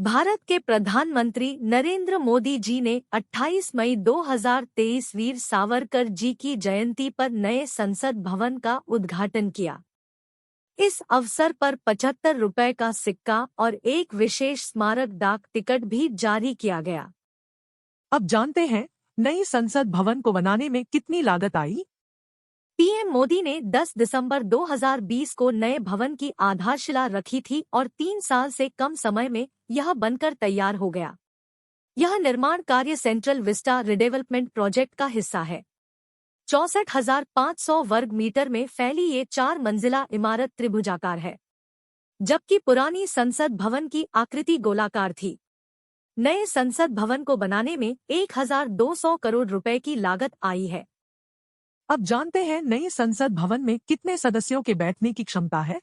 भारत के प्रधानमंत्री नरेंद्र मोदी जी ने 28 मई 2023 वीर सावरकर जी की जयंती पर नए संसद भवन का उद्घाटन किया। इस अवसर पर 75 रुपए का सिक्का और एक विशेष स्मारक डाक टिकट भी जारी किया गया। अब जानते हैं नई संसद भवन को बनाने में कितनी लागत आई। पीएम मोदी ने 10 दिसंबर 2020 को नए भवन की आधारशिला रखी थी और 3 साल से कम समय में यह बनकर तैयार हो गया। यह निर्माण कार्य सेंट्रल विस्टा रिडेवलपमेंट प्रोजेक्ट का हिस्सा है। 64,500 वर्ग मीटर में फैली ये 4 मंजिला इमारत त्रिभुजाकार है, जबकि पुरानी संसद भवन की आकृति गोलाकार थी। नए संसद भवन को बनाने में 1,200 करोड़ रुपए की लागत आई है। अब जानते हैं नई संसद भवन में कितने सदस्यों के बैठने की क्षमता है।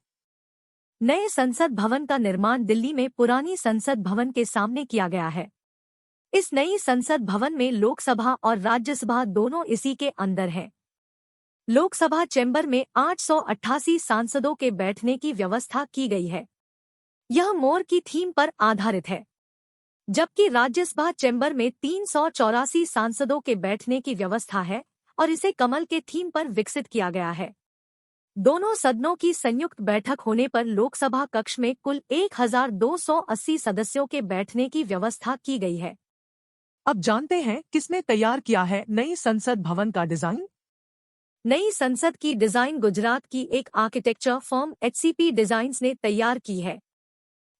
नए संसद भवन का निर्माण दिल्ली में पुरानी संसद भवन के सामने किया गया है। इस नई संसद भवन में लोकसभा और राज्यसभा दोनों इसी के अंदर हैं। लोकसभा चैम्बर में 888 सांसदों के बैठने की व्यवस्था की गई है। यह मोर की थीम पर आधारित है, जबकि राज्यसभा चैम्बर में 384 सांसदों के बैठने की व्यवस्था है और इसे कमल के थीम पर विकसित किया गया है। दोनों सदनों की संयुक्त बैठक होने पर लोकसभा कक्ष में कुल 1,280 सदस्यों के बैठने की व्यवस्था की गई है। अब जानते हैं किसने तैयार किया है नई संसद भवन का डिजाइन। नई संसद की डिजाइन गुजरात की एक आर्किटेक्चर फर्म HCP डिजाइन्स ने तैयार की है।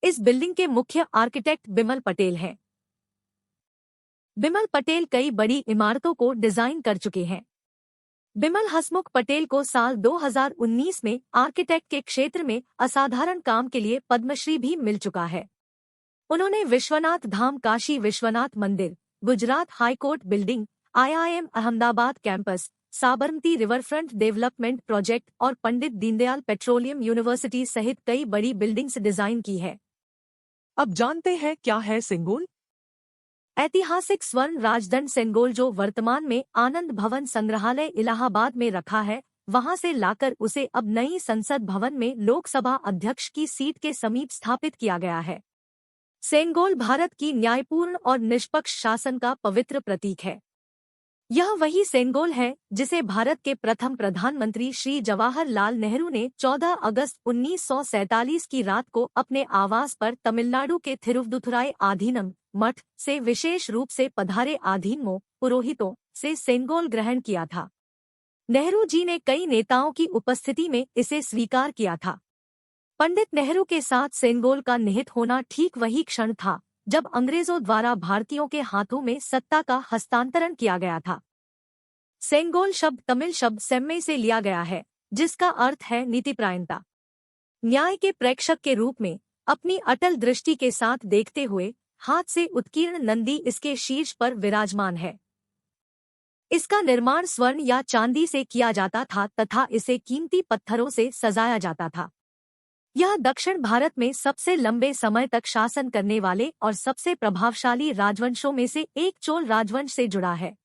इस बिल्डिंग के मुख्य आर्किटेक्ट बिमल पटेल हैं। बिमल पटेल कई बड़ी इमारतों को डिजाइन कर चुके हैं। बिमल हसमुख पटेल को साल 2019 में आर्किटेक्ट के क्षेत्र में असाधारण काम के लिए पद्मश्री भी मिल चुका है। उन्होंने विश्वनाथ धाम काशी विश्वनाथ मंदिर, Gujarat high court building, IIM Ahmedabad campus, Sabarmati riverfront development project और पंडित दीनदयाल पेट्रोलियम यूनिवर्सिटी सहित कई बड़ी बिल्डिंग्स डिजाइन की है। अब जानते हैं क्या है सेंगोल। ऐतिहासिक स्वर्ण राजदंड सेंगोल जो वर्तमान में आनंद भवन संग्रहालय इलाहाबाद में रखा है, वहां से लाकर उसे अब नई संसद भवन में लोकसभा अध्यक्ष की सीट के समीप स्थापित किया गया है। सेंगोल भारत की न्यायपूर्ण और निष्पक्ष शासन का पवित्र प्रतीक है। यह वही सेंगोल है जिसे भारत के प्रथम प्रधानमंत्री श्री जवाहरलाल नेहरू ने 14 अगस्त 1947 की रात को अपने आवास पर तमिलनाडु के थिरुवदुथुराई आधीनम मठ से विशेष रूप से पधारे आधीनमों पुरोहितों से सेंगोल ग्रहण किया था। नेहरू जी ने कई नेताओं की उपस्थिति में इसे स्वीकार किया था। पंडित नेहरू के साथ सेंगोल का निहित होना ठीक वही क्षण था जब अंग्रेजों द्वारा भारतीयों के हाथों में सत्ता का हस्तांतरण किया गया था। सेंगोल शब्द तमिल शब्द सेम्मे से लिया गया है, जिसका अर्थ है नीतिपरायणता। न्याय के प्रेक्षक के रूप में अपनी अटल दृष्टि के साथ देखते हुए हाथ से उत्कीर्ण नंदी इसके शीर्ष पर विराजमान है। इसका निर्माण स्वर्ण या चांदी से किया जाता था तथा इसे कीमती पत्थरों से सजाया जाता था। यह दक्षिण भारत में सबसे लंबे समय तक शासन करने वाले और सबसे प्रभावशाली राजवंशों में से एक चोल राजवंश से जुड़ा है।